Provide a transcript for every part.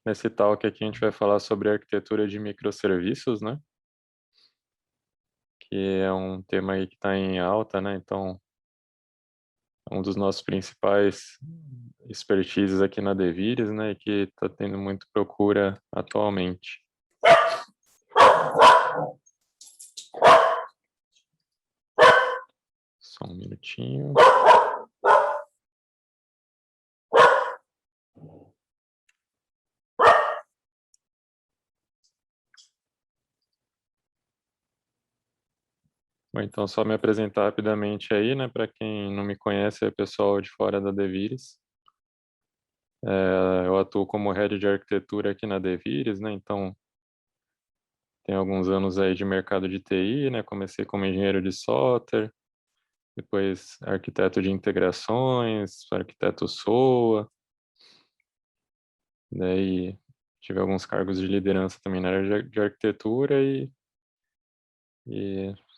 nesse talk aqui a gente vai falar sobre arquitetura de microserviços, né? Que é um tema aí que está em alta, né? Então, é um dos nossos principais expertises aqui na Devires, né? E que está tendo muito procura atualmente. Só um minutinho. Bom, então, só me apresentar rapidamente aí, né? Para quem não me conhece, é pessoal de fora da Devires. Eu atuo como head de arquitetura aqui na Devires, né? Então, tenho alguns anos aí de mercado de TI, né? Comecei como engenheiro de software, depois arquiteto de integrações, arquiteto SOA, daí tive alguns cargos de liderança também na área de arquitetura e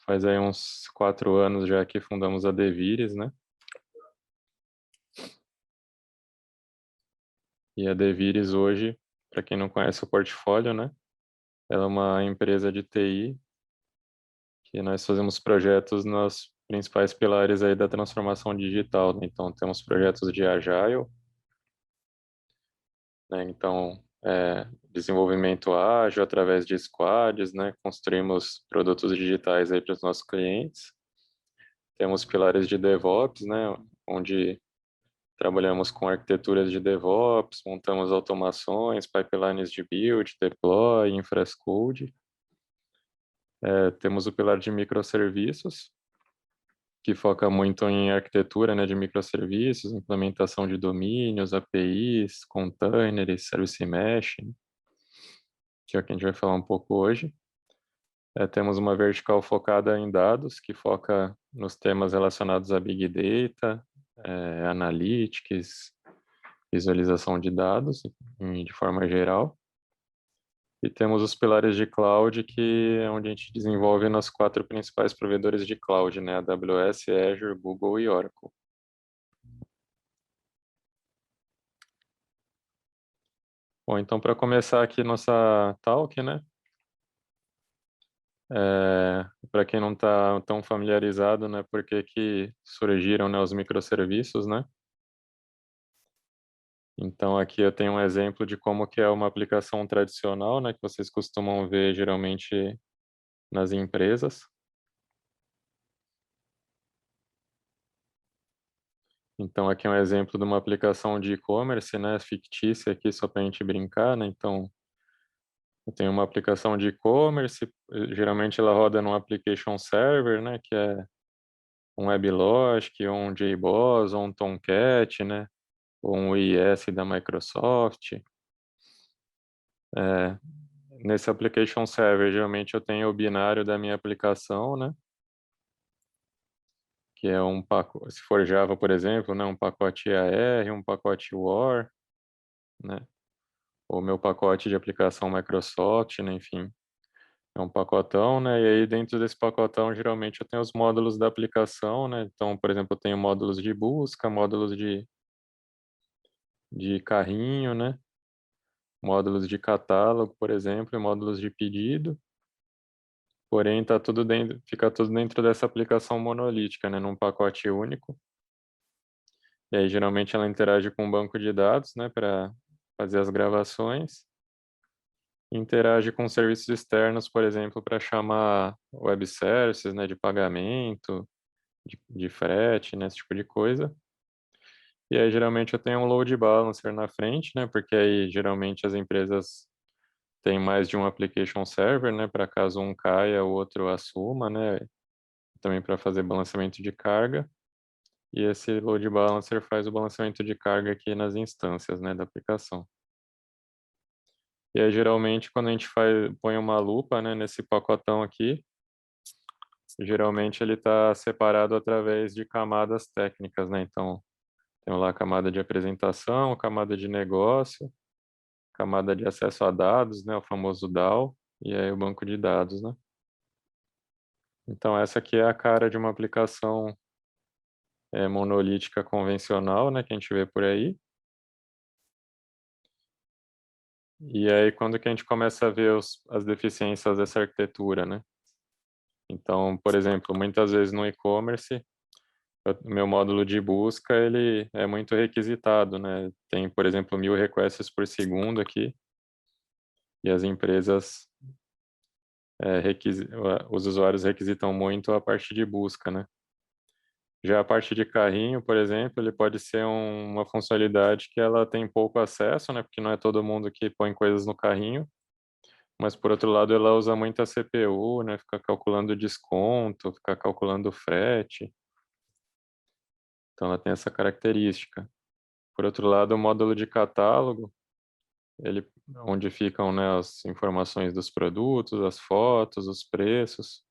faz aí uns 4 anos já que fundamos a Devires, né? E a Devires hoje, para quem não conhece o portfólio, né? Ela é uma empresa de TI que nós fazemos projetos nos principais pilares aí da transformação digital, né? Então temos projetos de Agile, né? Então desenvolvimento ágil através de squads, né? Construímos produtos digitais aí para os nossos clientes. Temos pilares de DevOps, né? Onde trabalhamos com arquiteturas de DevOps, montamos automações, pipelines de build, deploy, infra as code. Temos o pilar de microserviços, que foca muito em arquitetura, né, de microserviços, implementação de domínios, APIs, containers, service mesh, que é o que a gente vai falar um pouco hoje. Temos uma vertical focada em dados, que foca nos temas relacionados a Big Data, Analytics, visualização de dados, de forma geral. E temos os pilares de cloud, que é onde a gente desenvolve nos 4 principais provedores de cloud, né, AWS, Azure, Google e Oracle. Bom, então para começar aqui nossa talk, né? Para quem não está tão familiarizado, né, por que surgiram, né, os microserviços, né? Então aqui eu tenho um exemplo de como que é uma aplicação tradicional, né, que vocês costumam ver geralmente nas empresas. Então aqui é um exemplo de uma aplicação de e-commerce, né, fictícia aqui só para a gente brincar, né? Então eu tenho uma aplicação de e-commerce, geralmente ela roda num application server, né, que é um WebLogic, ou um JBoss, ou um Tomcat, né? Ou um IIS da Microsoft. É, nesse application server, geralmente eu tenho o binário da minha aplicação, né? Que é um pacote, se for Java, por exemplo, né? Um pacote AR, um pacote WAR, né? Ou meu pacote de aplicação Microsoft, né? Enfim, é um pacotão, né? E aí dentro desse pacotão, geralmente eu tenho os módulos da aplicação, né? Então, por exemplo, eu tenho módulos de busca, módulos de carrinho, né? Módulos de catálogo, por exemplo, e módulos de pedido. Porém, tá tudo dentro, fica tudo dentro dessa aplicação monolítica, né? Num pacote único. E aí, geralmente, ela interage com um banco de dados, né? Para fazer as gravações. Interage com serviços externos, por exemplo, para chamar web services, né? De pagamento, de frete, né? Esse tipo de coisa. E aí, geralmente, eu tenho um load balancer na frente, né? Porque aí, geralmente, as empresas têm mais de um application server, né? Para caso um caia, o outro assuma, né? Também para fazer balanceamento de carga. E esse load balancer faz o balanceamento de carga aqui nas instâncias, né, da aplicação. E aí, geralmente, quando a gente põe uma lupa, né, nesse pacotão aqui, geralmente ele está separado através de camadas técnicas, né? Então, tem lá a camada de apresentação, camada de negócio, camada de acesso a dados, né, o famoso DAO, e aí o banco de dados, né? Então, essa aqui é a cara de uma aplicação monolítica convencional, né, que a gente vê por aí. E aí, quando que a gente começa a ver as deficiências dessa arquitetura, né? Então, por exemplo, muitas vezes no e-commerce, o meu módulo de busca, ele é muito requisitado, né? Tem, por exemplo, 1000 requests por segundo aqui, e as empresas, os usuários requisitam muito a parte de busca, né? Já a parte de carrinho, por exemplo, ele pode ser uma funcionalidade que ela tem pouco acesso, né? Porque não é todo mundo que põe coisas no carrinho, mas por outro lado ela usa muita CPU, né? Fica calculando desconto, fica calculando frete, então ela tem essa característica. Por outro lado, o módulo de catálogo, ele, onde ficam, né, as informações dos produtos, as fotos, os preços,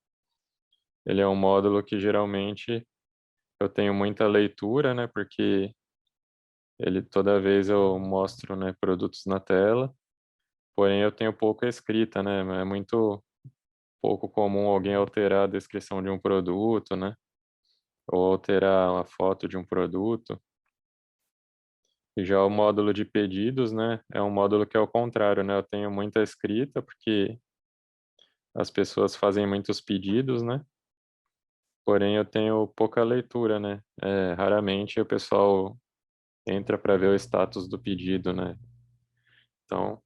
ele é um módulo que geralmente eu tenho muita leitura, né? Porque ele toda vez eu mostro, né, produtos na tela, porém eu tenho pouca escrita, né? É muito pouco comum alguém alterar a descrição de um produto, né? Ou alterar a foto de um produto. E já o módulo de pedidos, né, é um módulo que é o contrário, né? Eu tenho muita escrita porque as pessoas fazem muitos pedidos, né? Porém eu tenho pouca leitura, né? Raramente o pessoal entra para ver o status do pedido, né? Então,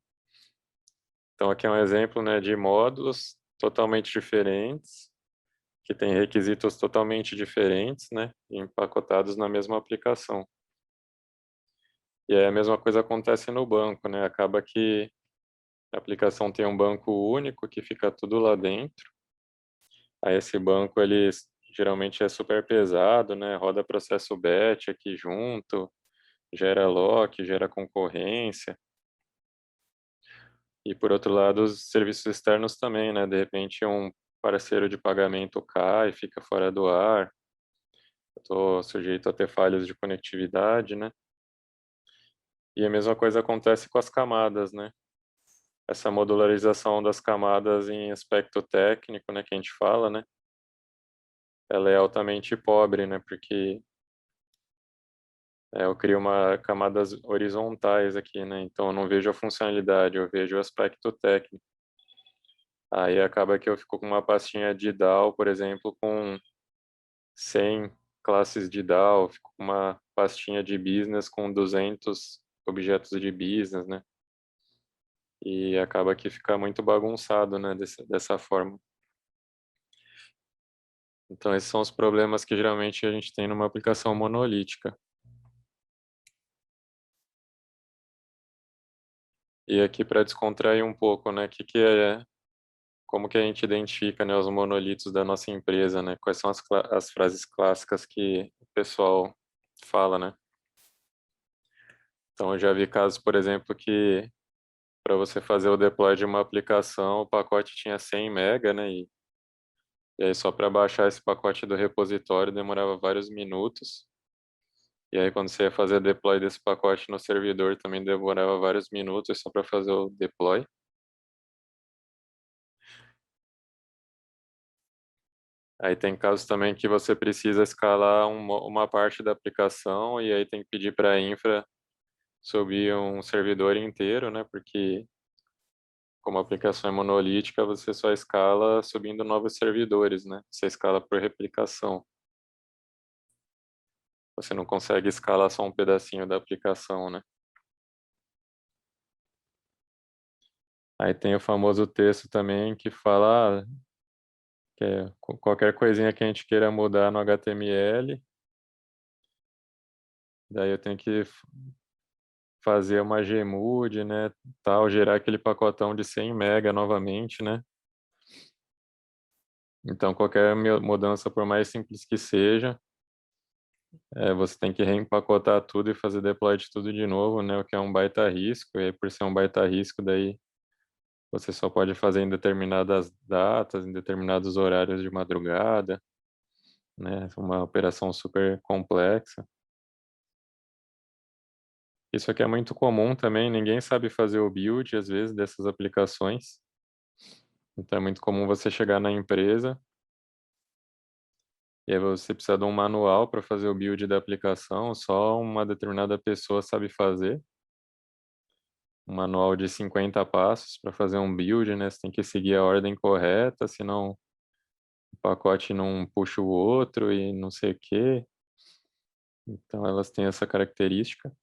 então aqui é um exemplo, né, de módulos totalmente diferentes, que têm requisitos totalmente diferentes, né, empacotados na mesma aplicação. E aí a mesma coisa acontece no banco, né? Acaba que a aplicação tem um banco único que fica tudo lá dentro. Aí esse banco ele geralmente é super pesado, né? Roda processo batch aqui junto, gera lock, gera concorrência. E por outro lado, os serviços externos também, né? De repente um parceiro de pagamento cai, fica fora do ar. Eu estou sujeito a ter falhas de conectividade, né? E a mesma coisa acontece com as camadas, né? Essa modularização das camadas em aspecto técnico, né, que a gente fala, né? Ela é altamente pobre, né? Porque eu crio camadas horizontais aqui, né? Então eu não vejo a funcionalidade, eu vejo o aspecto técnico. Aí acaba que eu fico com uma pastinha de DAO, por exemplo, com 100 classes de DAO, fico com uma pastinha de business com 200 objetos de business, né? E acaba que fica muito bagunçado, né, dessa forma. Então esses são os problemas que geralmente a gente tem numa aplicação monolítica. E aqui para descontrair um pouco, né, como que a gente identifica, né, os monolitos da nossa empresa, né? Quais são as frases clássicas que o pessoal fala, né? Então eu já vi casos, por exemplo, que para você fazer o deploy de uma aplicação, o pacote tinha 100 mega, né? E aí só para baixar esse pacote do repositório demorava vários minutos. E aí quando você ia fazer deploy desse pacote no servidor também demorava vários minutos só para fazer o deploy. Aí tem casos também que você precisa escalar uma parte da aplicação e aí tem que pedir para a infra subir um servidor inteiro, né? Porque como a aplicação é monolítica, você só escala subindo novos servidores, né? Você escala por replicação. Você não consegue escalar só um pedacinho da aplicação, né? Aí tem o famoso texto também que fala que qualquer coisinha que a gente queira mudar no HTML, daí eu tenho que fazer uma Gmood, né, tal, gerar aquele pacotão de 100 mega novamente, né? Então qualquer mudança, por mais simples que seja, você tem que reempacotar tudo e fazer deploy de tudo de novo, né? O que é um baita risco, e aí por ser um baita risco, daí você só pode fazer em determinadas datas, em determinados horários de madrugada, né? Uma operação super complexa. Isso aqui é muito comum também, ninguém sabe fazer o build, às vezes, dessas aplicações. Então é muito comum você chegar na empresa e aí você precisa de um manual para fazer o build da aplicação, só uma determinada pessoa sabe fazer. um manual de 50 passos para fazer um build, né? Você tem que seguir a ordem correta, senão o pacote não puxa o outro e não sei o quê. Então elas têm essa característica.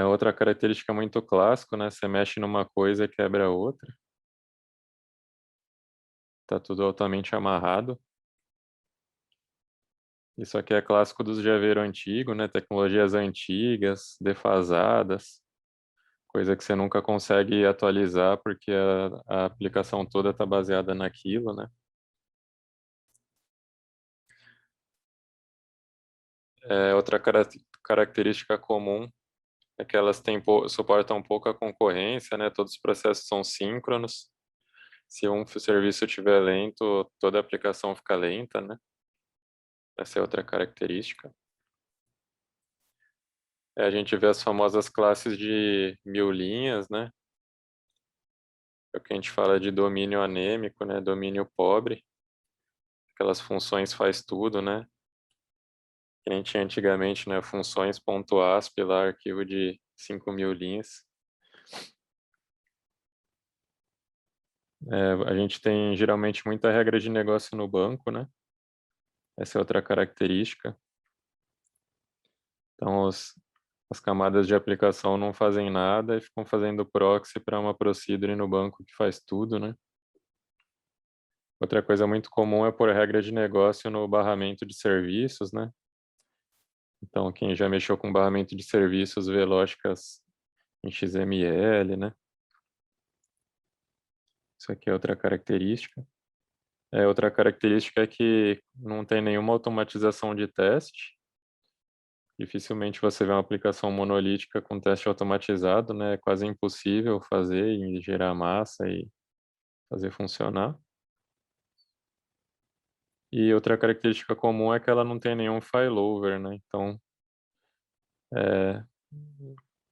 Outra característica muito clássica, né? Você mexe numa coisa e quebra outra. Tá tudo altamente amarrado. Isso aqui é clássico dos Javeiro antigo, né? Tecnologias antigas, defasadas, coisa que você nunca consegue atualizar porque a aplicação toda está baseada naquilo, né? Outra característica comum é que elas suportam pouca concorrência, né? Todos os processos são síncronos. Se um serviço estiver lento, toda a aplicação fica lenta, né? Essa é outra característica. A gente vê as famosas classes de 1000 linhas, né? É o que a gente fala de domínio anêmico, né? Domínio pobre. Aquelas funções faz tudo, né? Que a gente tinha antigamente, né? Funções.asp lá, arquivo de 5000 linhas. A gente tem geralmente muita regra de negócio no banco, né? Essa é outra característica. Então, as camadas de aplicação não fazem nada e ficam fazendo proxy para uma procedure no banco que faz tudo, né? Outra coisa muito comum é pôr regra de negócio no barramento de serviços, né? Então, quem já mexeu com barramento de serviços vê lógicas em XML, né? Isso aqui é outra característica. Outra característica é que não tem nenhuma automatização de teste. Dificilmente você vê uma aplicação monolítica com teste automatizado, né? É quase impossível fazer e gerar massa e fazer funcionar. E outra característica comum é que ela não tem nenhum failover, né? Então, é,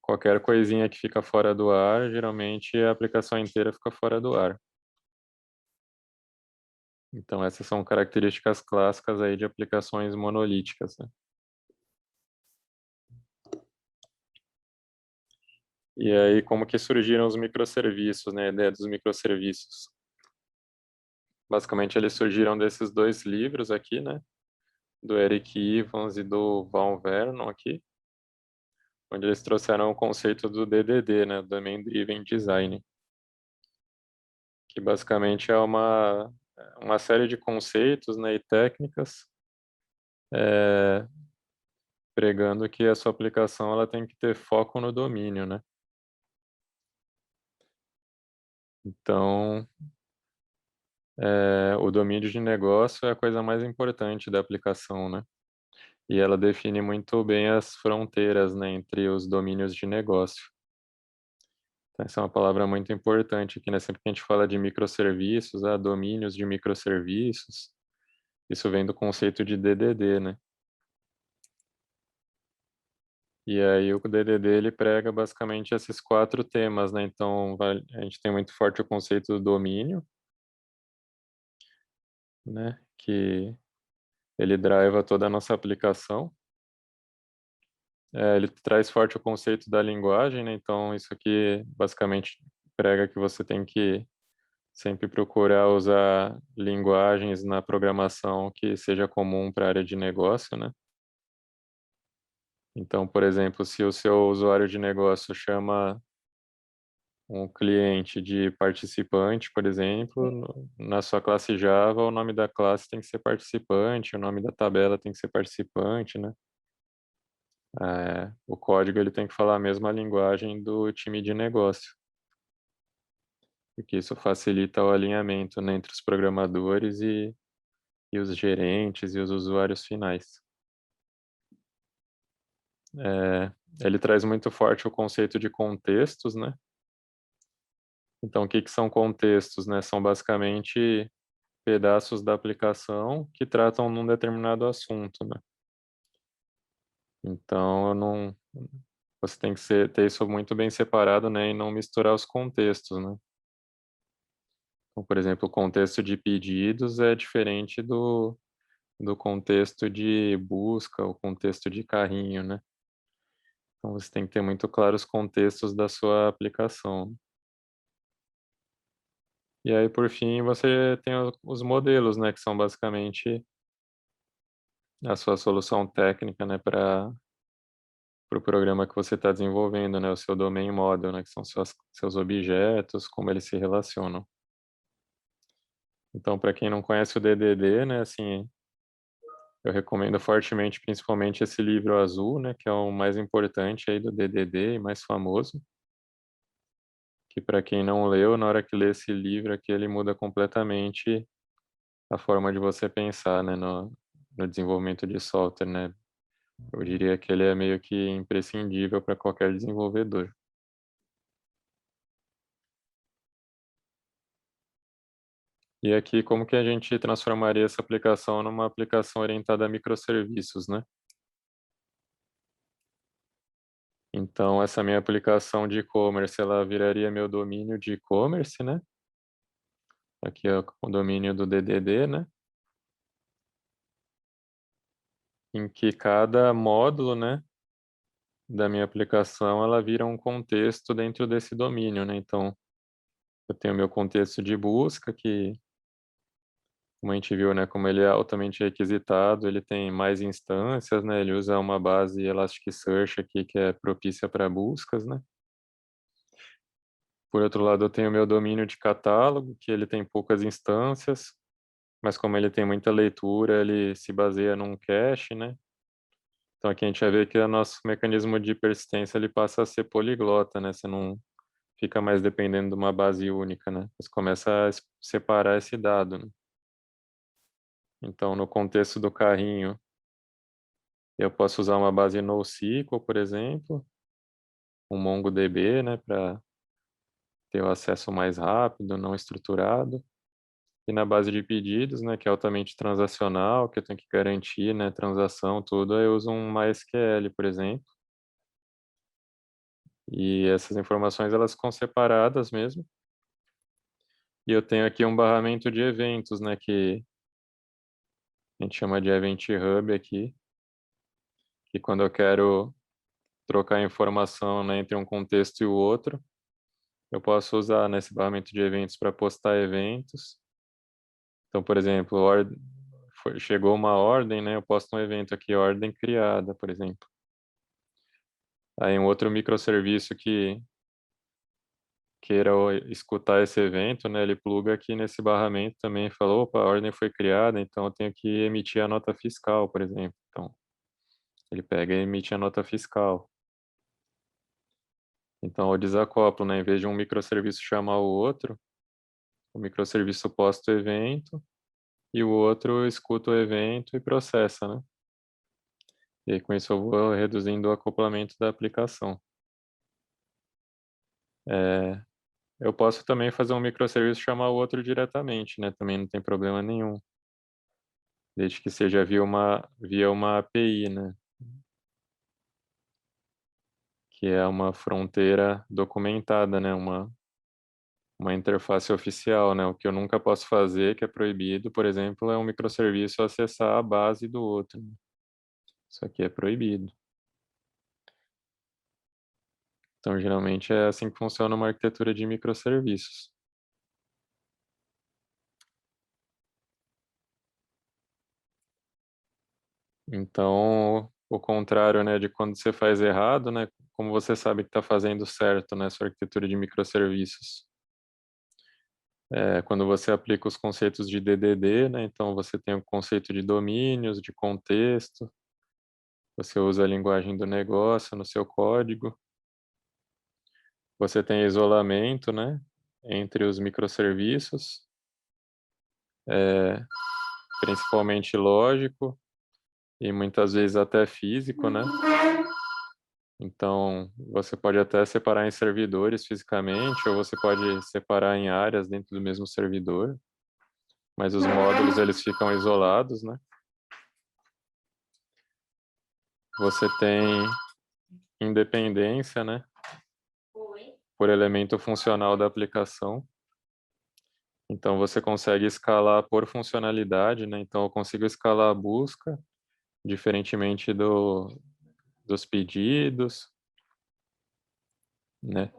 qualquer coisinha que fica fora do ar, geralmente a aplicação inteira fica fora do ar. Então, essas são características clássicas aí de aplicações monolíticas, né? E aí, como que surgiram os microserviços, né? A ideia dos microserviços. Basicamente, eles surgiram desses dois livros aqui, né? Do Eric Evans e do Val Vernon aqui, onde eles trouxeram o conceito do DDD, né? Domain Driven Design, que basicamente é uma série de conceitos, né, e técnicas é, pregando que a sua aplicação ela tem que ter foco no domínio, né? Então, o domínio de negócio é a coisa mais importante da aplicação, né? E ela define muito bem as fronteiras, né, entre os domínios de negócio. Então, essa é uma palavra muito importante aqui, né? Sempre que a gente fala de microserviços, domínios de microserviços, isso vem do conceito de DDD, né? E aí o DDD ele prega basicamente esses 4 temas, né? Então a gente tem muito forte o conceito do domínio, né? Que ele driva toda a nossa aplicação. Ele traz forte o conceito da linguagem, né? Então isso aqui basicamente prega que você tem que sempre procurar usar linguagens na programação que seja comum para a área de negócio, né? Então, por exemplo, se o seu usuário de negócio chama um cliente de participante, por exemplo, na sua classe Java, o nome da classe tem que ser participante, o nome da tabela tem que ser participante, né? O código ele tem que falar a mesma linguagem do time de negócio, porque isso facilita o alinhamento, né, entre os programadores e os gerentes e os usuários finais. Ele traz muito forte o conceito de contextos, né? Então, o que que são contextos, né? São basicamente pedaços da aplicação que tratam num determinado assunto, né? Então, não, você tem que ter isso muito bem separado, né? E não misturar os contextos, né? Então, por exemplo, o contexto de pedidos é diferente do contexto de busca, o contexto de carrinho, né? Então você tem que ter muito claro os contextos da sua aplicação. E aí, por fim, você tem os modelos, né, que são basicamente a sua solução técnica, né, para o programa que você está desenvolvendo, né, o seu domain model, né, que são seus objetos, como eles se relacionam. Então, para quem não conhece o DDD, né, assim, eu recomendo fortemente, principalmente esse livro azul, né, que é o mais importante aí do DDD e mais famoso, que para quem não leu, na hora que lê esse livro aqui, ele muda completamente a forma de você pensar, né, no desenvolvimento de software, né. Eu diria que ele é meio que imprescindível para qualquer desenvolvedor. E aqui, como que a gente transformaria essa aplicação numa aplicação orientada a microserviços, né? Então, essa minha aplicação de e-commerce, ela viraria meu domínio de e-commerce, né? Aqui é o domínio do DDD, né? Em que cada módulo, né, da minha aplicação, ela vira um contexto dentro desse domínio, né? Então, eu tenho meu contexto de busca, que, como a gente viu, né, como ele é altamente requisitado, ele tem mais instâncias, né? Ele usa uma base Elasticsearch aqui que é propícia para buscas, né? Por outro lado, eu tenho o meu domínio de catálogo, que ele tem poucas instâncias, mas como ele tem muita leitura, ele se baseia num cache, né? Então aqui a gente vai ver que o nosso mecanismo de persistência ele passa a ser poliglota, né? Você não fica mais dependendo de uma base única, né? Você começa a separar esse dado, né? Então, no contexto do carrinho, eu posso usar uma base NoSQL, por exemplo, um MongoDB, né, para ter o acesso mais rápido, não estruturado. E na base de pedidos, né, que é altamente transacional, que eu tenho que garantir, né, transação, tudo, eu uso um MySQL, por exemplo. E essas informações, elas ficam separadas mesmo. E eu tenho aqui um barramento de eventos, né, que a gente chama de Event Hub aqui, que quando eu quero trocar informação, né, entre um contexto e o outro, eu posso usar nesse barramento de eventos para postar eventos. Então, por exemplo, chegou uma ordem, né, eu posto um evento aqui, ordem criada, por exemplo. Aí um outro microserviço que queira escutar esse evento, né, ele pluga aqui nesse barramento também e fala, opa, a ordem foi criada, então eu tenho que emitir a nota fiscal, por exemplo. Então, ele pega e emite a nota fiscal. Então, eu desacoplo, né, em vez de um microserviço chamar o outro, o microserviço posta o evento e o outro escuta o evento e processa, né? E aí, com isso eu vou reduzindo o acoplamento da aplicação. Eu posso também fazer um microserviço chamar o outro diretamente, né? Também não tem problema nenhum. Desde que seja via uma API, né? Que é uma fronteira documentada, né? Uma interface oficial, né? O que eu nunca posso fazer, que é proibido, por exemplo, é um microserviço acessar a base do outro. Isso aqui é proibido. Então, geralmente é assim que funciona uma arquitetura de microserviços. Então, o contrário, né, de quando você faz errado, né, como você sabe que está fazendo certo, né, sua arquitetura de microserviços. Quando você aplica os conceitos de DDD, né, então você tem o conceito de domínios, de contexto, você usa a linguagem do negócio no seu código, você tem isolamento, né, entre os microserviços, é, principalmente lógico e muitas vezes até físico, né? Então, você pode até separar em servidores fisicamente, ou você pode separar em áreas dentro do mesmo servidor, mas os módulos eles ficam isolados, né? Você tem independência, né? Por elemento funcional da aplicação. Então, você consegue escalar por funcionalidade, né? Então, eu consigo escalar a busca, diferentemente dos pedidos. né?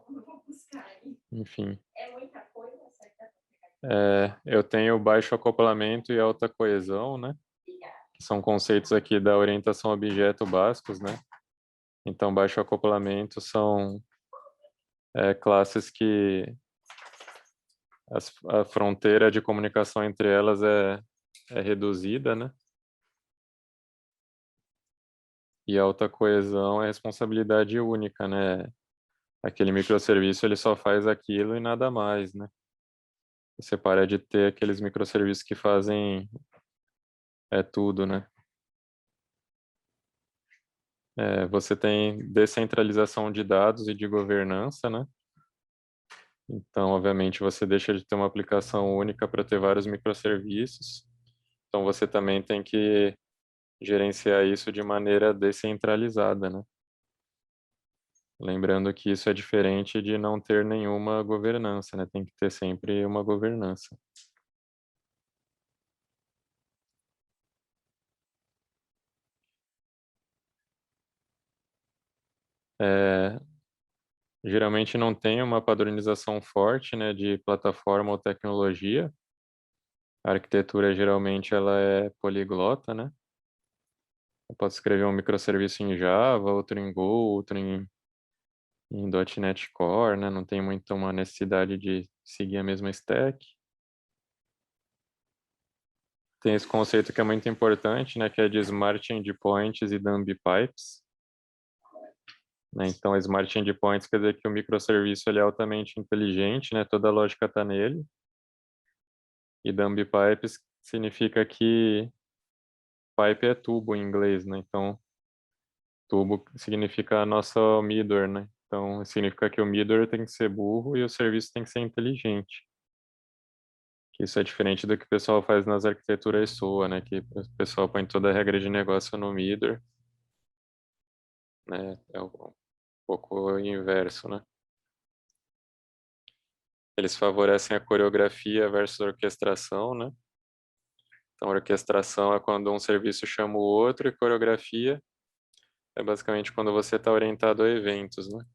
Enfim. Eu tenho baixo acoplamento e alta coesão, né? Que são conceitos aqui da orientação a objeto básicos, né? Então, baixo acoplamento são classes que a fronteira de comunicação entre elas é reduzida, né? E alta coesão é responsabilidade única, né? Aquele microserviço ele só faz aquilo e nada mais, né? Você para de ter aqueles microserviços que fazem tudo, né? Você tem descentralização de dados e de governança, né? Então, obviamente, você deixa de ter uma aplicação única para ter vários microserviços. Então, você também tem que gerenciar isso de maneira descentralizada, né? Lembrando que isso é diferente de não ter nenhuma governança, né? Tem que ter sempre uma governança. É, geralmente não tem uma padronização forte, né, de plataforma ou tecnologia. A arquitetura geralmente ela é poliglota, né? Eu posso escrever um microserviço em Java, outro em Go, outro em .NET Core, né? Não tem muito uma necessidade de seguir a mesma stack. Tem esse conceito que é muito importante, né? Que é de Smart Endpoints e Dumb Pipes. Né? Então, Smart Endpoints quer dizer que o microserviço ele é altamente inteligente, né? Toda a lógica está nele. E Dumb Pipes significa que pipe é tubo em inglês, né? Então, tubo significa a nossa middleware, né? Então, significa que o middleware tem que ser burro e o serviço tem que ser inteligente. Que isso é diferente do que o pessoal faz nas arquiteturas SOA, né? Que o pessoal põe toda a regra de negócio no middleware, né? É um pouco o inverso, né? Eles favorecem a coreografia versus a orquestração, né? Então, orquestração é quando um serviço chama o outro e coreografia é basicamente quando você está orientado a eventos, né?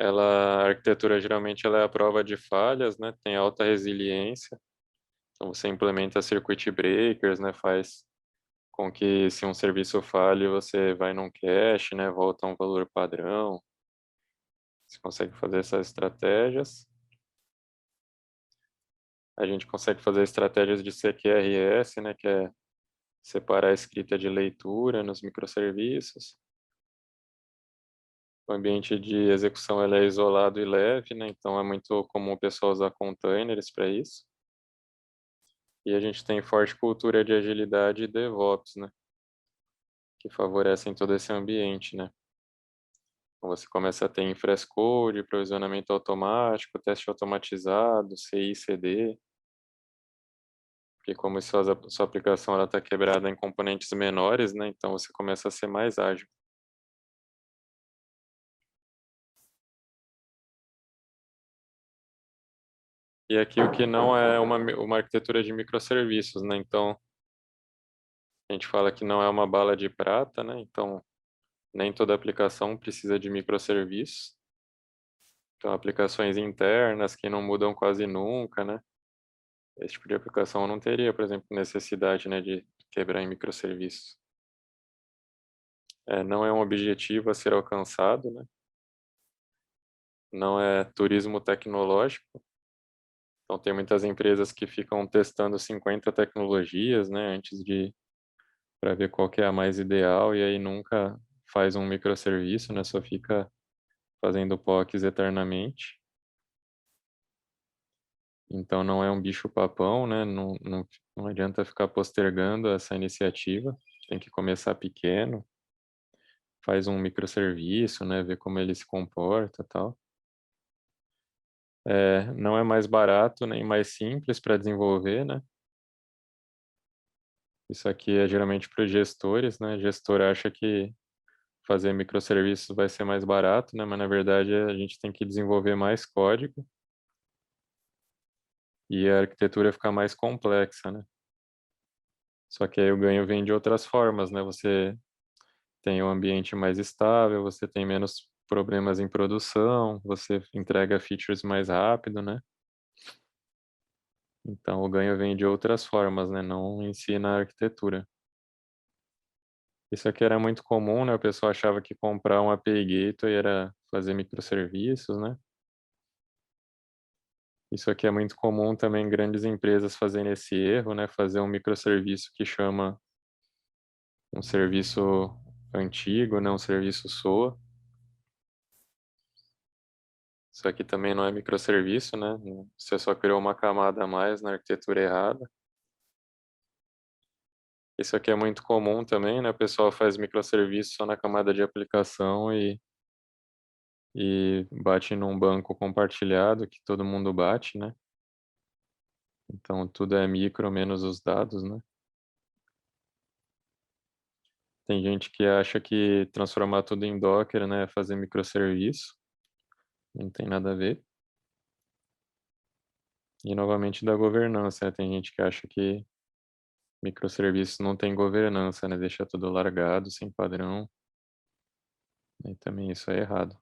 A arquitetura geralmente ela é a prova de falhas, né? Tem alta resiliência. Então você implementa circuit breakers, né? Faz com que se um serviço falhe, você vai num cache, né? Volta a um valor padrão. Você consegue fazer essas estratégias. A gente consegue fazer estratégias de CQRS, né? Que é separar a escrita de leitura nos microserviços. O ambiente de execução ele é isolado e leve, né? Então é muito comum o pessoal usar containers para isso. E a gente tem forte cultura de agilidade e DevOps, né? Que favorecem todo esse ambiente, né? Então você começa a ter infrastructure, provisionamento automático, teste automatizado, CI, CD, porque como sua aplicação ela está quebrada em componentes menores, né? Então você começa a ser mais ágil. E aqui o que não é uma arquitetura de microserviços, né? Então a gente fala que não é uma bala de prata, né? Então nem toda aplicação precisa de microserviços. Então aplicações internas que não mudam quase nunca, né? Esse tipo de aplicação não teria, por exemplo, necessidade, né, de quebrar em microserviços. Não é um objetivo a ser alcançado, né? Não é turismo tecnológico. Então, tem muitas empresas que ficam testando 50 tecnologias, né, antes de para ver qual que é a mais ideal e aí nunca faz um microserviço, né? Só fica fazendo POCs eternamente. Então, não é um bicho-papão, né? Não adianta ficar postergando essa iniciativa. Tem que começar pequeno, faz um microserviço, né? Ver como ele se comporta, tal. Não é mais barato nem mais simples para desenvolver, né? Isso aqui é geralmente para os gestores, né? O gestor acha que fazer microserviços vai ser mais barato, né? Mas na verdade a gente tem que desenvolver mais código e a arquitetura fica mais complexa, né? Só que aí o ganho vem de outras formas, né? Você tem um ambiente mais estável, você tem menos problemas em produção, você entrega features mais rápido, né? Então o ganho vem de outras formas, né? Não em si na arquitetura. Isso aqui era muito comum, né? O pessoal achava que comprar um API Gateway era fazer microserviços, né? Isso aqui é muito comum também em grandes empresas fazerem esse erro, né? Fazer um microserviço que chama um serviço antigo, né? Um serviço SOA. Isso aqui também não é microserviço, né? Você só criou uma camada a mais na arquitetura errada. Isso aqui é muito comum também, né? O pessoal faz microserviço só na camada de aplicação e bate num banco compartilhado que todo mundo bate, né? Então tudo é micro menos os dados, né? Tem gente que acha que transformar tudo em Docker, né, é fazer microserviço. Não tem nada a ver. E novamente da governança, né? Tem gente que acha que microserviço não tem governança, né? Deixa tudo largado, sem padrão. E também isso é errado.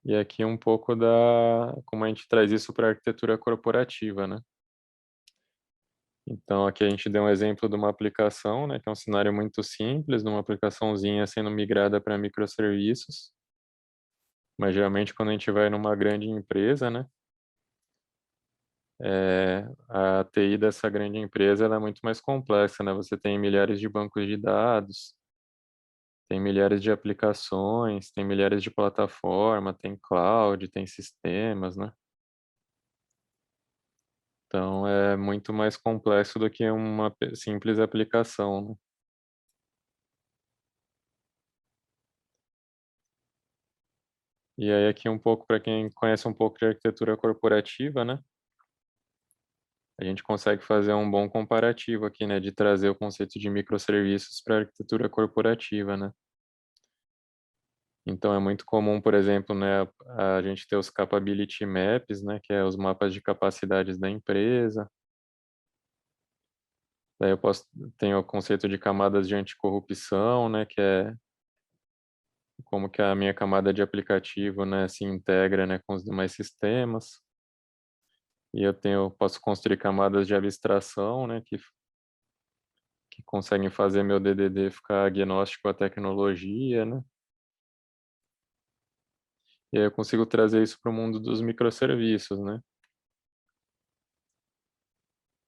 E aqui um pouco da como a gente traz isso para a arquitetura corporativa, né? Então aqui a gente deu um exemplo de uma aplicação, né, que é um cenário muito simples, de uma aplicaçãozinha sendo migrada para microserviços. Mas geralmente quando a gente vai numa grande empresa, né, a TI dessa grande empresa ela é muito mais complexa, né? Você tem milhares de bancos de dados, tem milhares de aplicações, tem milhares de plataformas, tem cloud, tem sistemas, né? Então é muito mais complexo do que uma simples aplicação, né? E aí aqui um pouco para quem conhece um pouco de arquitetura corporativa, né? A gente consegue fazer um bom comparativo aqui, né, de trazer o conceito de microserviços para a arquitetura corporativa, né? Então é muito comum, por exemplo, né, a gente ter os capability maps, né, que é os mapas de capacidades da empresa. Daí eu posso tenho o conceito de camadas de anticorrupção, né, que é como que a minha camada de aplicativo, né, se integra, né, com os demais sistemas. E posso construir camadas de abstração, né, que conseguem fazer meu DDD ficar agnóstico à tecnologia, né? E aí eu consigo trazer isso para o mundo dos microserviços, né?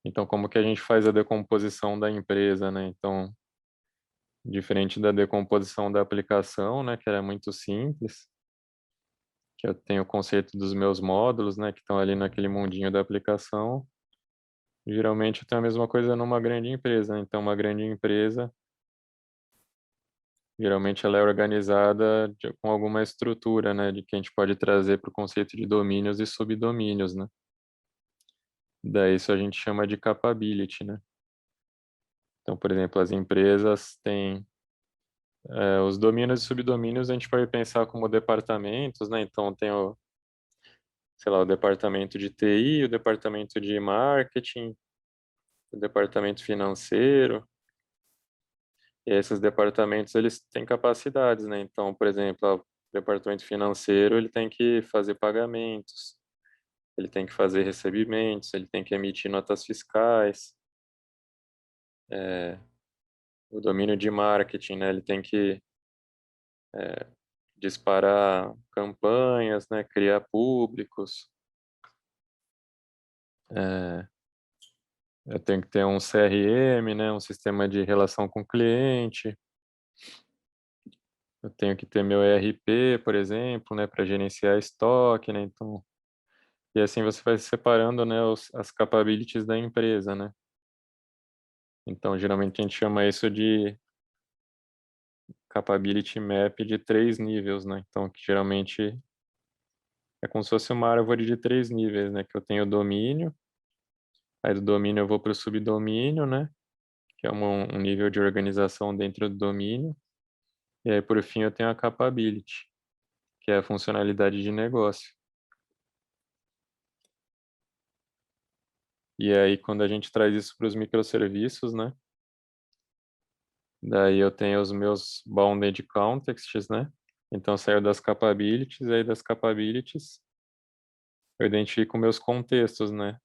Então, como que a gente faz a decomposição da empresa, né? Então, diferente da decomposição da aplicação, né, que era muito simples, que eu tenho o conceito dos meus módulos, né, que estão ali naquele mundinho da aplicação. Geralmente eu tenho a mesma coisa numa grande empresa, né? Então, uma grande empresa, geralmente ela é organizada com alguma estrutura, né, de que a gente pode trazer para o conceito de domínios e subdomínios, né? Daí isso a gente chama de capability, né? Então, por exemplo, as empresas têm os domínios e subdomínios, a gente pode pensar como departamentos, né? Então tem sei lá, o departamento de TI, o departamento de marketing, o departamento financeiro. E esses departamentos, eles têm capacidades, né? Então, por exemplo, o departamento financeiro, ele tem que fazer pagamentos, ele tem que fazer recebimentos, ele tem que emitir notas fiscais. É, o domínio de marketing, né? Ele tem que disparar campanhas, né? Criar públicos. É, eu tenho que ter um CRM, né? Um sistema de relação com o cliente. Eu tenho que ter meu ERP, por exemplo, né? Para gerenciar estoque, né? Então, e assim você vai separando, né? As capabilities da empresa, né? Então, geralmente a gente chama isso de capability map de 3 níveis, né? Então, que geralmente é como se fosse uma árvore de 3 níveis, né? Que eu tenho o domínio, aí do domínio eu vou para o subdomínio, né? Que é um nível de organização dentro do domínio. E aí, por fim, eu tenho a capability, que é a funcionalidade de negócio. E aí, quando a gente traz isso para os microserviços, né? Daí eu tenho os meus bounded contexts, né? Então, saio das capabilities, aí das capabilities eu identifico meus contextos, né?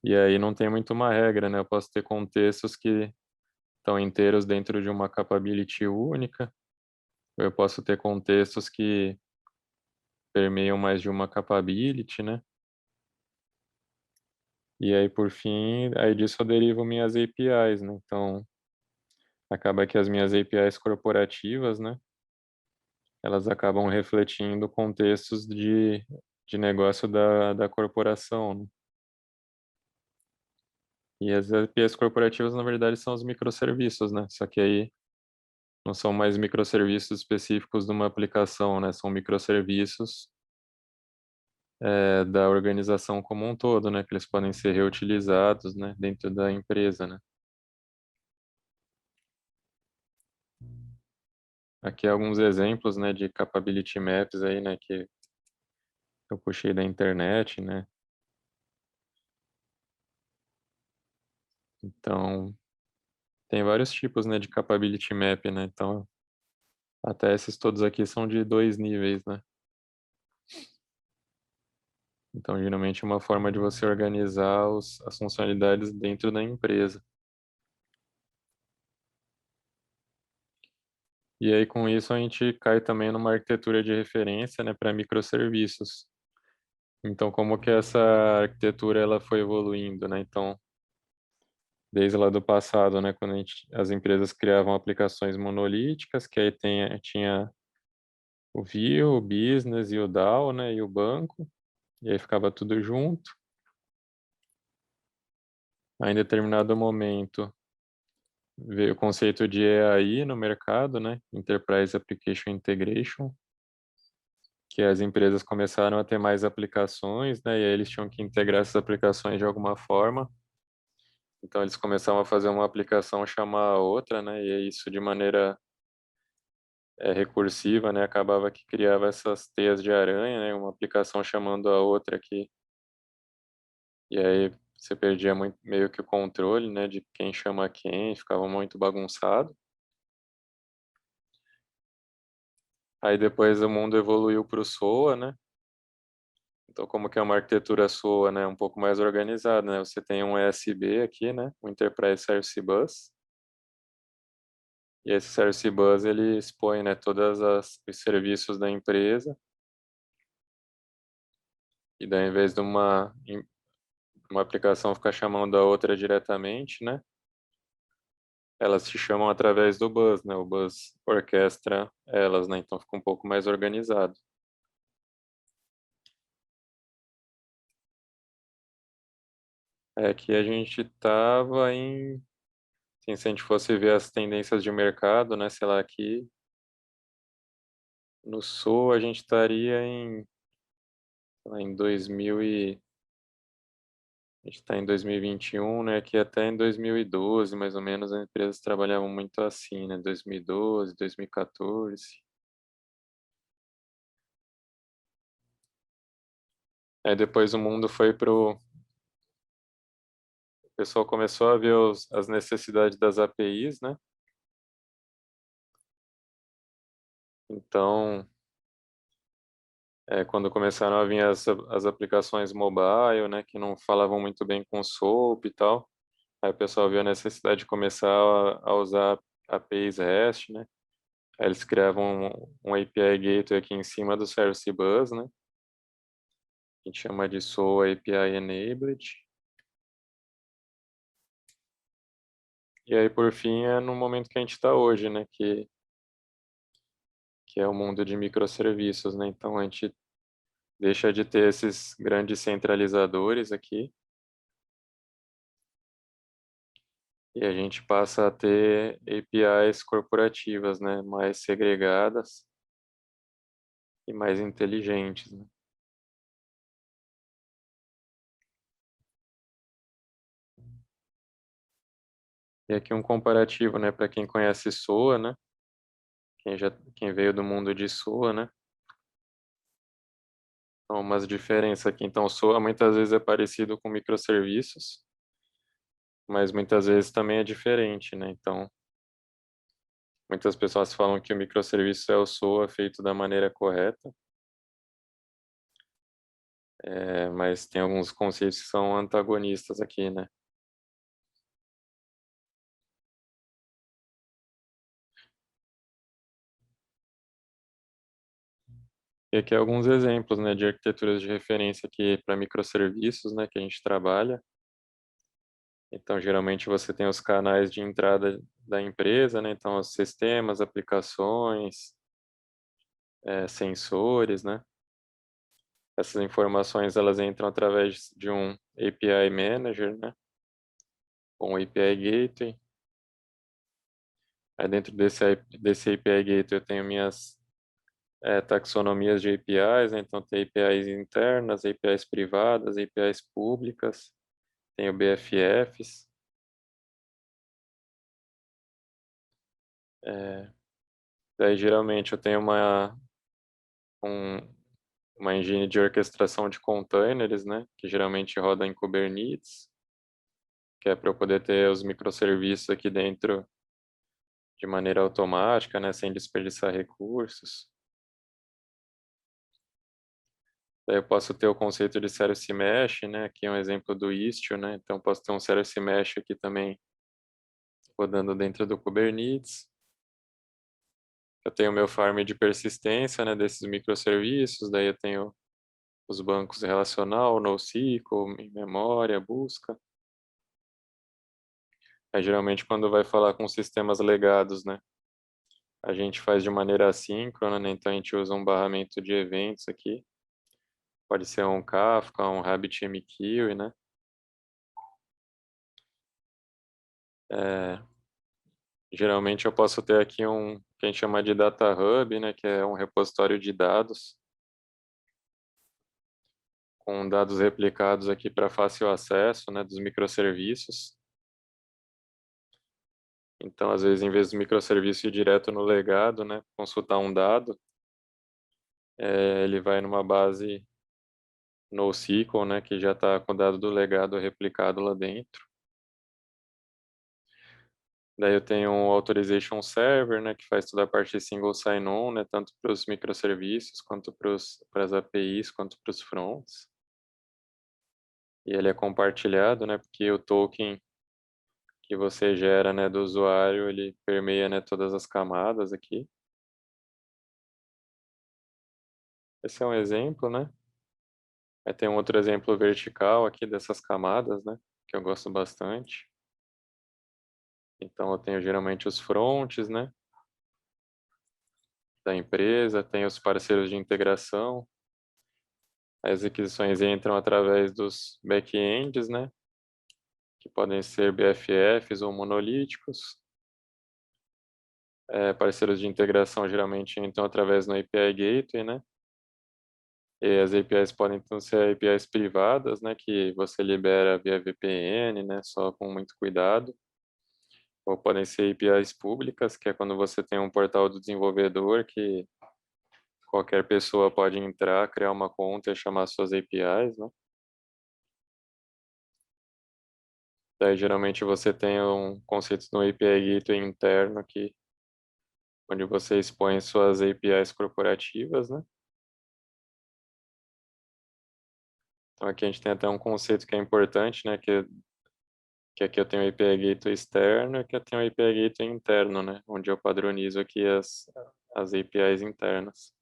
E aí não tem muito uma regra, né? Eu posso ter contextos que estão inteiros dentro de uma capability única, ou eu posso ter contextos que permeiam mais de uma capability, né? E aí, por fim, aí disso eu derivo minhas APIs, né? Então, acaba que as minhas APIs corporativas, né? Elas acabam refletindo contextos de negócio da corporação, né? E as APIs corporativas, na verdade, são os microserviços, né? Só que aí não são mais microserviços específicos de uma aplicação, né? São microserviços da organização como um todo, né? Que eles podem ser reutilizados, né? Dentro da empresa, né? Aqui alguns exemplos, né? De capability maps aí, né? Que eu puxei da internet, né? Então, tem vários tipos, né? De capability map, né? Então, até esses todos aqui são de 2 níveis, né? Então, geralmente é uma forma de você organizar as funcionalidades dentro da empresa. E aí, com isso, a gente cai também numa arquitetura de referência, né, para microserviços. Então, como que essa arquitetura ela foi evoluindo, né? Então, desde lá do passado, né, quando as empresas criavam aplicações monolíticas, que aí tinha o Vue, o Business e o DAO, né, e o banco, e aí ficava tudo junto. Aí, em determinado momento, veio o conceito de EAI no mercado, né, Enterprise Application Integration, que as empresas começaram a ter mais aplicações, né, e aí eles tinham que integrar essas aplicações de alguma forma. Então eles começaram a fazer uma aplicação chamar a outra, né, e aí isso de maneira recursiva, né, acabava que criava essas teias de aranha, né, uma aplicação chamando a outra aqui, e aí você perdia muito, meio que o controle, né, de quem chama quem, ficava muito bagunçado. Aí depois o mundo evoluiu para o SOA, né? Então, como que é uma arquitetura sua, né, um pouco mais organizada, né? Você tem um ESB aqui, né, o Enterprise Service Bus, e esse Service Bus ele expõe, né, os serviços da empresa, e daí, ao invés de uma aplicação ficar chamando a outra diretamente, né, elas se chamam através do bus, né? O bus orquestra elas, né? Então fica um pouco mais organizado. É que a gente estava assim, se a gente fosse ver as tendências de mercado, né, sei lá, aqui no sul a gente estaria sei lá, em 2000 a gente está em 2021, né, que até em 2012, mais ou menos, as empresas trabalhavam muito assim, né, 2012, 2014. Aí depois o mundo foi o pessoal começou a ver as necessidades das APIs, né? Então, quando começaram a vir as aplicações mobile, né, que não falavam muito bem com SOAP e tal, aí o pessoal viu a necessidade de começar a usar APIs REST, né? Aí eles criavam um API Gateway aqui em cima do Service Bus, né? A gente chama de SOA API Enabled. E aí, por fim, é no momento que a gente está hoje, né? Que é o mundo de microserviços, né? Então, a gente deixa de ter esses grandes centralizadores aqui e a gente passa a ter APIs corporativas, né? Mais segregadas e mais inteligentes, né? E aqui um comparativo, né? Para quem conhece SOA, né? Quem veio do mundo de SOA, né? Então, umas diferenças aqui. Então, SOA muitas vezes é parecido com microserviços, mas muitas vezes também é diferente, né? Então, muitas pessoas falam que o microserviço é o SOA feito da maneira correta, mas tem alguns conceitos que são antagonistas aqui, né? E aqui alguns exemplos, né, de arquiteturas de referência aqui para microserviços, né, que a gente trabalha. Então, geralmente você tem os canais de entrada da empresa, né? Então, os sistemas, aplicações, sensores, né? Essas informações elas entram através de um API Manager, né? Ou um API Gateway. Aí dentro desse API Gateway eu tenho minhas taxonomias de APIs, né? Então tem APIs internas, APIs privadas, APIs públicas, tenho BFFs. É, daí geralmente eu tenho um, uma engine de orquestração de containers, né? Que geralmente roda em Kubernetes, que é para eu poder ter os microserviços aqui dentro de maneira automática, né, sem desperdiçar recursos. Daí eu posso ter o conceito de Service Mesh, né, aqui é um exemplo do Istio, né, então posso ter um Service Mesh aqui também rodando dentro do Kubernetes. Eu tenho o meu farm de persistência, né, desses microserviços, daí eu tenho os bancos relacional, NoSQL, em memória, busca. Aí, geralmente quando vai falar com sistemas legados, né, a gente faz de maneira assíncrona, né, então a gente usa um barramento de eventos aqui. Pode ser um Kafka, um RabbitMQ, né? É, geralmente eu posso ter aqui um que a gente chama de Data Hub, né? Que é um repositório de dados com dados replicados aqui para fácil acesso, né? Dos microserviços. Então, às vezes, em vez do microserviço ir direto no legado, né? Consultar um dado, ele vai numa base NoSQL, né? Que já está com o dado do legado replicado lá dentro. Daí eu tenho um Authorization Server, né, que faz toda a parte de single sign-on, né, tanto para os microserviços, quanto para as APIs, quanto para os fronts. E ele é compartilhado, né, porque o token que você gera, né, do usuário, ele permeia, né, todas as camadas aqui. Esse é um exemplo, né? Aí tem um outro exemplo vertical aqui dessas camadas, né, que eu gosto bastante. Então eu tenho geralmente os fronts, né, da empresa, tem os parceiros de integração. As requisições entram através dos back-ends, né? Que podem ser BFFs ou monolíticos. Parceiros de integração geralmente entram através do API Gateway, né? E as APIs podem então ser APIs privadas, né? Que você libera via VPN, né? Só com muito cuidado. Ou podem ser APIs públicas, que é quando você tem um portal do desenvolvedor que qualquer pessoa pode entrar, criar uma conta e chamar suas APIs, né? Daí geralmente você tem um conceito de um API Gateway interno que onde você expõe suas APIs corporativas, né? Então aqui a gente tem até um conceito que é importante, né? Que aqui eu tenho o API Gateway externo e aqui eu tenho o API Gateway interno, né? Onde eu padronizo aqui as APIs internas.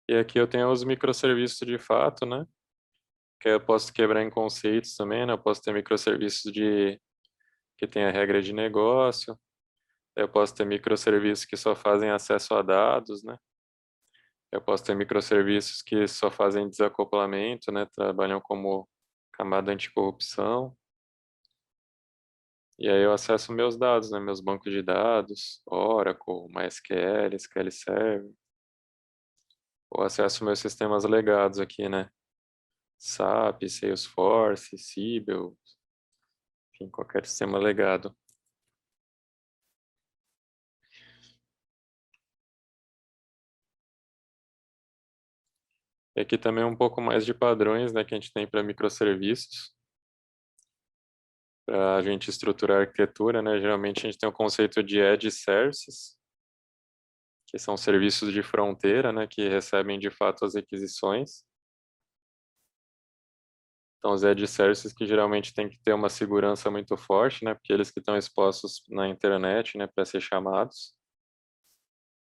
E aqui eu tenho os microserviços de fato, né? Que eu posso quebrar em conceitos também, né? Eu posso ter microserviços que tem a regra de negócio. Eu posso ter microserviços que só fazem acesso a dados, né? Eu posso ter microserviços que só fazem desacoplamento, né? Trabalham como camada anticorrupção. E aí eu acesso meus dados, né? Meus bancos de dados, Oracle, MySQL, SQL Server. Ou acesso meus sistemas legados aqui, né? SAP, Salesforce, Siebel, enfim, qualquer sistema legado. E aqui também um pouco mais de padrões, né, que a gente tem para microserviços. Para a gente estruturar a arquitetura, né, geralmente a gente tem o conceito de edge services, que são serviços de fronteira, né, que recebem de fato as requisições. Então, os edge services que geralmente tem que ter uma segurança muito forte, né, porque eles que estão expostos na internet, né, para ser chamados.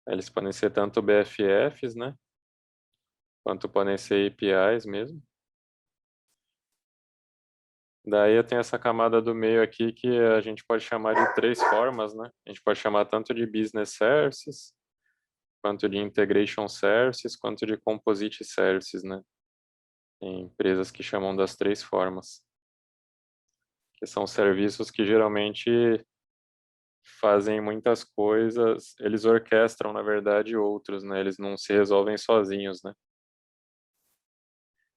Eles podem ser tanto BFFs, né, quanto podem ser APIs mesmo. Daí eu tenho essa camada do meio aqui que a gente pode chamar de três formas, né? A gente pode chamar tanto de business services, quanto de integration services, quanto de composite services, né? Tem empresas que chamam das três formas, que são serviços que geralmente fazem muitas coisas, eles orquestram, na verdade, outros, né? Eles não se resolvem sozinhos, né?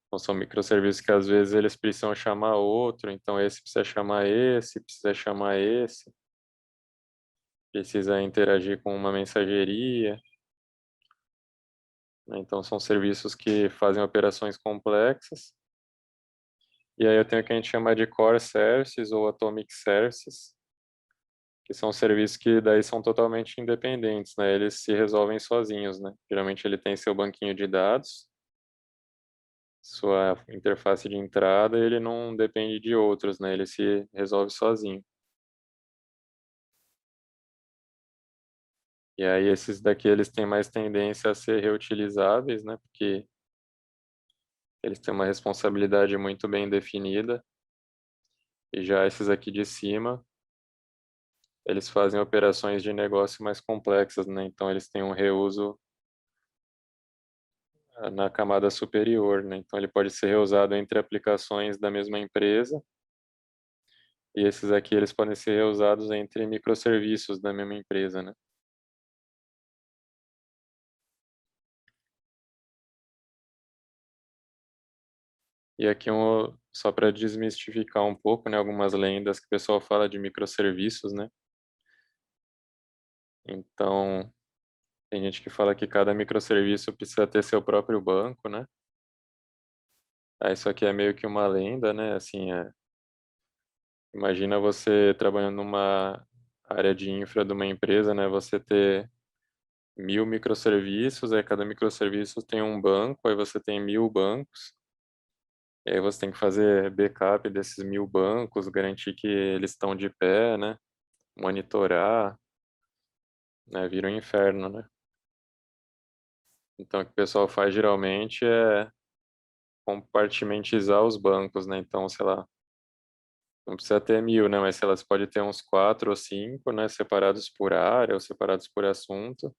Então, são microserviços que às vezes eles precisam chamar outro, então esse precisa chamar esse, precisa interagir com uma mensageria, né? Então, são serviços que fazem operações complexas. E aí eu tenho o que a gente chama de core services ou atomic services, que são serviços que daí são totalmente independentes, né? Eles se resolvem sozinhos, né? Geralmente ele tem seu banquinho de dados, sua interface de entrada, e ele não depende de outros, né? Ele se resolve sozinho. E aí esses daqui eles têm mais tendência a ser reutilizáveis, né? Porque eles têm uma responsabilidade muito bem definida. E já esses aqui de cima, eles fazem operações de negócio mais complexas, né? Então eles têm um reuso na camada superior, né? Então ele pode ser reusado entre aplicações da mesma empresa, e esses aqui eles podem ser reusados entre microserviços da mesma empresa, né? E aqui só para desmistificar um pouco, né, algumas lendas que o pessoal fala de microserviços, né? Então, tem gente que fala que cada microserviço precisa ter seu próprio banco, né? Isso aqui é meio que uma lenda, né? Assim, imagina você trabalhando numa área de infra de uma empresa, né? Você ter 1.000 microserviços, aí cada microserviço tem um banco, aí você tem 1.000 bancos, e aí você tem que fazer backup desses 1.000 bancos, garantir que eles estão de pé, né? Monitorar, né? Vira um inferno, né? Então, o que o pessoal faz geralmente é compartimentizar os bancos, né? Então, sei lá, não precisa ter 1.000, né? Mas sei lá, você pode ter uns 4 ou 5, né? Separados por área ou separados por assunto.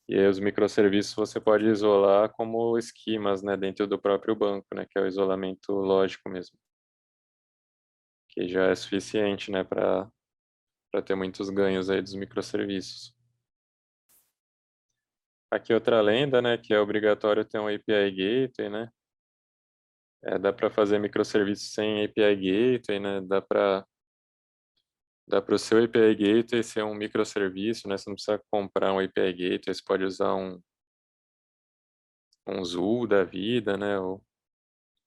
E aí os microserviços você pode isolar como esquemas, né, dentro do próprio banco, né, que é o isolamento lógico mesmo, que já é suficiente, né, para ter muitos ganhos aí dos microserviços. Aqui outra lenda, né, que é obrigatório ter um API Gateway, né, dá para fazer microserviços sem API Gateway, né, dá para o seu API Gateway ser um microserviço, né, você não precisa comprar um API Gateway, você pode usar um Zoo da vida, né, ou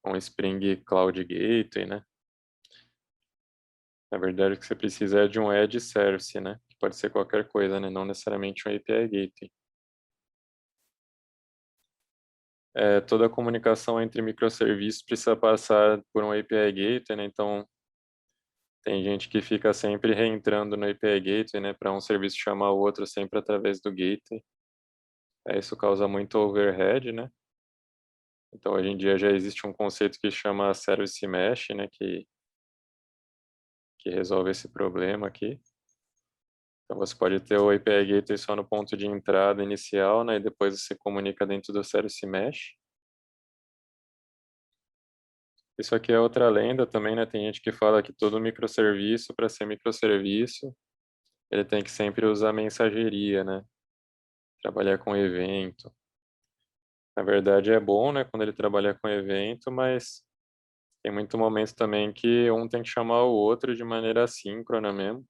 um Spring Cloud Gateway, né. Na verdade, o que você precisa é de um Edge Service, né? Que pode ser qualquer coisa, né? Não necessariamente um API Gateway. Toda a comunicação entre microserviços precisa passar por um API Gateway, né? Então, tem gente que fica sempre reentrando no API Gateway, né? Para um serviço chamar o outro sempre através do Gateway. Isso causa muito overhead, né? Então, hoje em dia já existe um conceito que chama Service Mesh, né? Que resolve esse problema aqui. Então você pode ter o API Gateway só no ponto de entrada inicial, né? E depois você comunica dentro do Service Mesh. Isso aqui é outra lenda também, né? Tem gente que fala que todo microserviço, para ser microserviço, ele tem que sempre usar mensageria, né? Trabalhar com evento. Na verdade é bom, né? Quando ele trabalha com evento, mas tem muito momento também que um tem que chamar o outro de maneira assíncrona mesmo.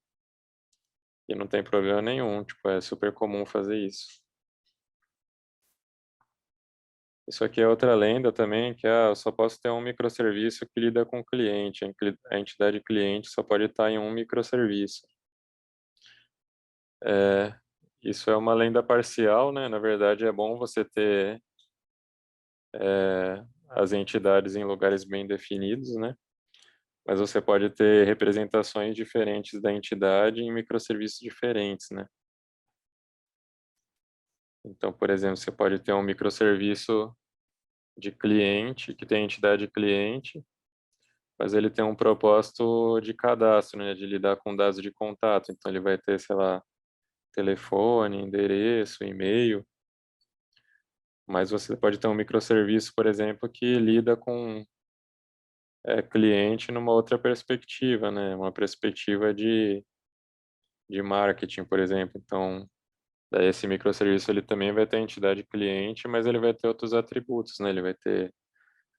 E não tem problema nenhum, tipo, é super comum fazer isso. Isso aqui é outra lenda também, que eu só posso ter um microserviço que lida com o cliente. A entidade cliente só pode estar em um microserviço. É, isso é uma lenda parcial, né? Na verdade, é bom você ter as entidades em lugares bem definidos, né? Mas você pode ter representações diferentes da entidade em microserviços diferentes, né? Então, por exemplo, você pode ter um microserviço de cliente, que tem entidade cliente, mas ele tem um propósito de cadastro, né? De lidar com dados de contato. Então, ele vai ter, sei lá, telefone, endereço, e-mail. Mas você pode ter um microserviço, por exemplo, que lida com cliente numa outra perspectiva, né? Uma perspectiva de marketing, por exemplo. Então, daí esse microserviço ele também vai ter a entidade cliente, mas ele vai ter outros atributos, né? Ele vai ter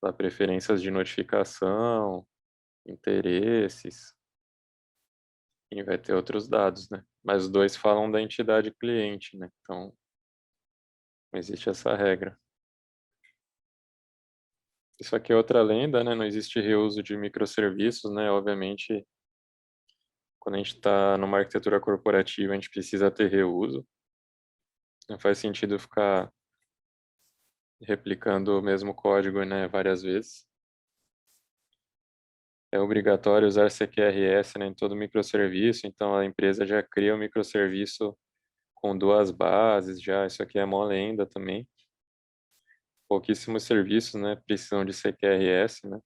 lá, preferências de notificação, interesses, e vai ter outros dados, né? Mas os dois falam da entidade cliente, né? Então, não existe essa regra. Isso aqui é outra lenda, né? Não existe reuso de microserviços, né? Obviamente, quando a gente está numa arquitetura corporativa, a gente precisa ter reuso. Não faz sentido ficar replicando o mesmo código, né, várias vezes. É obrigatório usar CQRS, né, em todo microserviço, então a empresa já cria o microserviço com duas bases já. Isso aqui é mó lenda também. Pouquíssimos serviços, né, precisam de CQRS, né.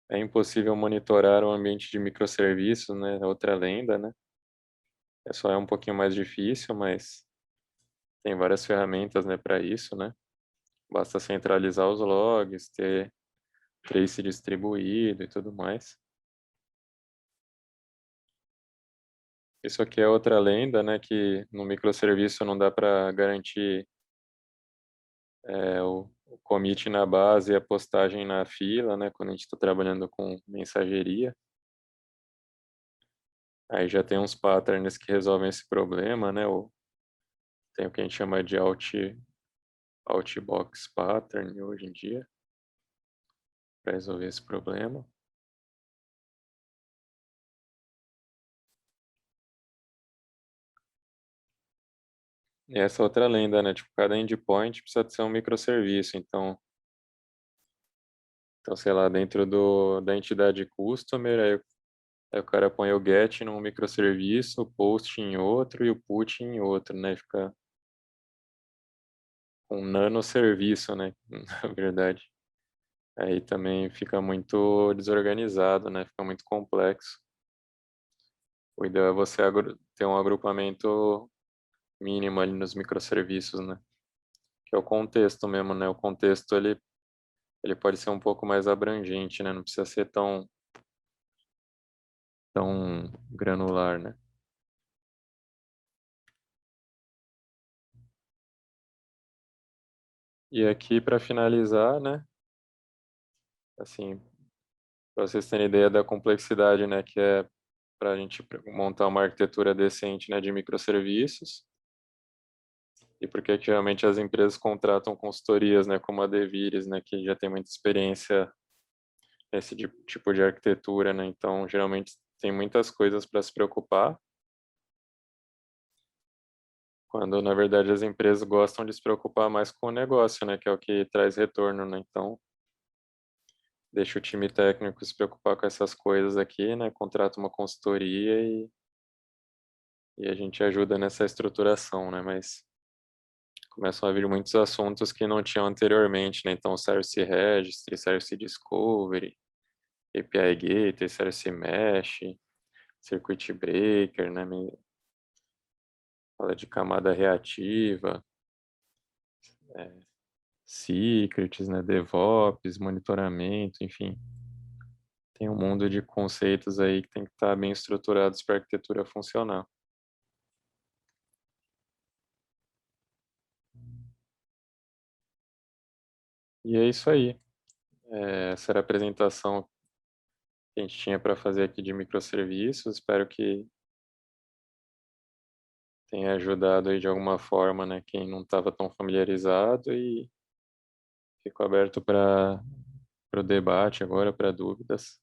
É impossível monitorar o ambiente de microserviços, né, é outra lenda, né. É um pouquinho mais difícil, mas tem várias ferramentas, né, para isso, né. Basta centralizar os logs, ter trace distribuído e tudo mais. Isso aqui é outra lenda, né, que no microserviço não dá para garantir o commit na base e a postagem na fila, né, quando a gente está trabalhando com mensageria. Aí já tem uns patterns que resolvem esse problema, né, tem o que a gente chama de outbox pattern hoje em dia, para resolver esse problema. E essa outra lenda, né, tipo, cada endpoint precisa ser um microserviço, então sei lá, dentro da entidade customer, aí o cara põe o get num microserviço, o post em outro e o put em outro, né? Fica um nanoserviço, né? Na verdade. Aí também fica muito desorganizado, né? Fica muito complexo. O ideal é você ter um agrupamento mínimo ali nos microserviços, né? Que é o contexto mesmo, né? O contexto, ele pode ser um pouco mais abrangente, né? Não precisa ser tão granular, né? E aqui, para finalizar, né? Assim, para vocês terem ideia da complexidade, né, que é para a gente montar uma arquitetura decente, né, de microserviços, e porque que realmente as empresas contratam consultorias, né, como a Devires, né, que já tem muita experiência nesse tipo de arquitetura, né, então geralmente tem muitas coisas para se preocupar, quando na verdade as empresas gostam de se preocupar mais com o negócio, né, que é o que traz retorno, né, então deixa o time técnico se preocupar com essas coisas aqui, né, contrata uma consultoria e a gente ajuda nessa estruturação, né, mas começam a vir muitos assuntos que não tinham anteriormente, né? Então, Service Registry, Service Discovery, API Gateway, Service Mesh, Circuit Breaker, né? Fala de camada reativa, secrets, né? DevOps, monitoramento, enfim. Tem um mundo de conceitos aí que tem que estar bem estruturados para a arquitetura funcionar. E é isso aí. Essa era a apresentação que a gente tinha para fazer aqui de microserviços. Espero que tenha ajudado aí de alguma forma, né, quem não estava tão familiarizado e fico aberto para o debate agora, para dúvidas.